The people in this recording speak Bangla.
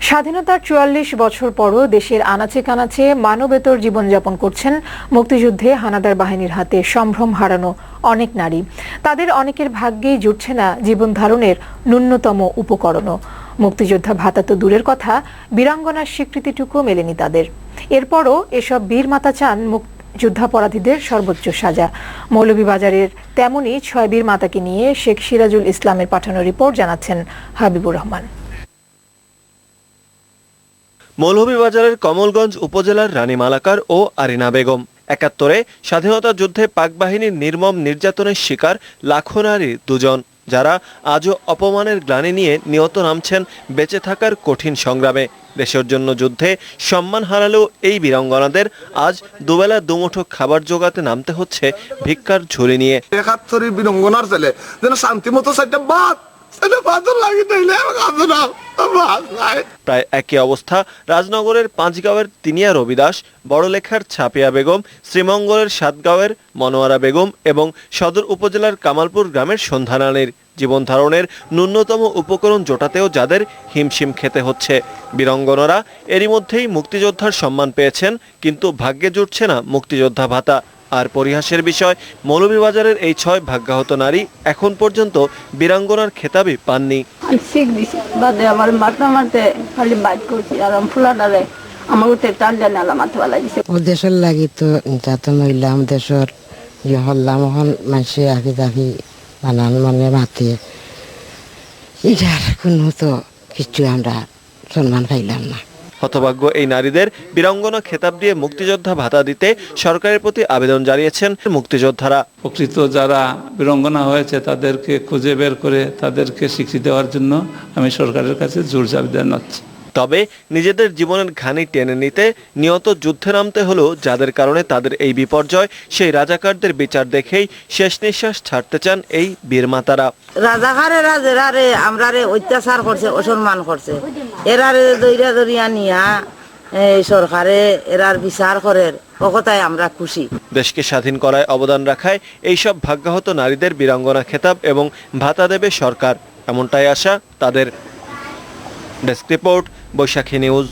স্বাধীনতার ৪৪ বছর পরও দেশের আনাচে কানাচে মানবেতর জীবনযাপন করছেন মুক্তিযুদ্ধে হানাদার বাহিনীর হাতে সম্ভ্রম হারানো অনেক নারী। তাদের অনেকের ভাগ্যেই জুটছে না জীবন ধারণের ন্যূনতম উপকরণও। মুক্তিযোদ্ধা ভাতা তো দূরের কথা, বীরাঙ্গনার স্বীকৃতিটুকু মেলেনি তাদের। এরপরও এসব বীর মাতা চান যুদ্ধাপরাধীদের সর্বোচ্চ সাজা। মৌলভীবাজারের তেমনই ৬ বীর মাতাকে নিয়ে শেখ সিরাজুল ইসলামের পাঠানো রিপোর্ট জানাচ্ছেন হাবিবুর রহমান। মৌলভীবাজারের কমলগঞ্জ উপজেলার রানী মালাকার ও আরিনা বেগম। ৭১-এ স্বাধীনতা যুদ্ধে পাক বাহিনীর নির্মম নির্যাতনের শিকার লাখো নারী দুজন, যারা আজও অপমানের গ্লানি নিয়ে নিয়ত নামছেন বেঁচে থাকার কঠিন সংগ্রামে। দেশের জন্য যুদ্ধে সম্মান হারালেও এই বীরাঙ্গনাদের আজ দুবেলা দুমুঠো খাবার জোগাতে নামতে হচ্ছে ভিক্ষার ঝুলি নিয়ে। ৭১ বীরাঙ্গনার ছেলে যেন শান্তি মতো প্রায় একই অবস্থা রাজনগরের পাঁচগাঁওয়ের তিনিয়া রবিদাস, বড়লেখার ছাপিয়া বেগম, শ্রীমঙ্গলের সাতগাঁওয়ের মনোয়ারা বেগম এবং সদর উপজেলার কামালপুর গ্রামের সন্ধানানীর। জীবন ধারণের ন্যূনতম উপকরণ জোটাতেও যাদের হিমশিম খেতে হচ্ছে। বীরাঙ্গনারা এরই মধ্যেই মুক্তিযোদ্ধার সম্মান পেয়েছেন, কিন্তু ভাগ্যে জুটছে না মুক্তিযোদ্ধা ভাতা। আর পরিহাসের বিষয়, মৌলভীবাজারের এই ৬ ভাগ্যাহত নারী এখন পর্যন্ত বীরাঙ্গনার খেতাবই পাননি। দেশের লাগি তো নির্যাতন হইলাম, দেশের ইয়ে হল্লাম, এখন মানুষে আগে দাবি বানান মানে মাতে এটার কোনো তো কিছু আমরা সম্মান পাইলাম না। হতভাগ্য এই নারীদের বীরাঙ্গনা খেতাব দিয়ে মুক্তিযোদ্ধা ভাতা দিতে সরকারের প্রতি আবেদন জানিয়েছেন মুক্তিযোদ্ধারা। প্রকৃত যারা বীরাঙ্গনা হয়েছে তাদেরকে খুঁজে বের করে তাদেরকে স্বীকৃতি দেওয়ার জন্য আমি সরকারের কাছে জোর দাবি জানাচ্ছি। তবে নিজেদের জীবনের ঘানি টেনে নিতে নিয়ত যুদ্ধে নামতে হলেও যাদের কারণে তাদের এই বিপর্যয়, সেই রাজাকারদের বিচার দেখেই শেষ নিঃশ্বাস ছাড়তে চান এই বীরমাতারা। রাজাকারেরা যেরারে আমরারে অত্যাচার করছে, অসম্মান করছে, এরারে দইরা দরিয়া নিয়া সরকারে এরার বিচার করে, ও কথায় আমরা খুশি। দেশকে স্বাধীন করায় অবদান রাখায় এইসব ভাগ্যাহত নারীদের বীরাঙ্গনা খেতাব এবং ভাতা দেবে সরকার, এমনটাই আশা তাদের। ডেস্ক রিপোর্ট, বৈশাখী নিউজ।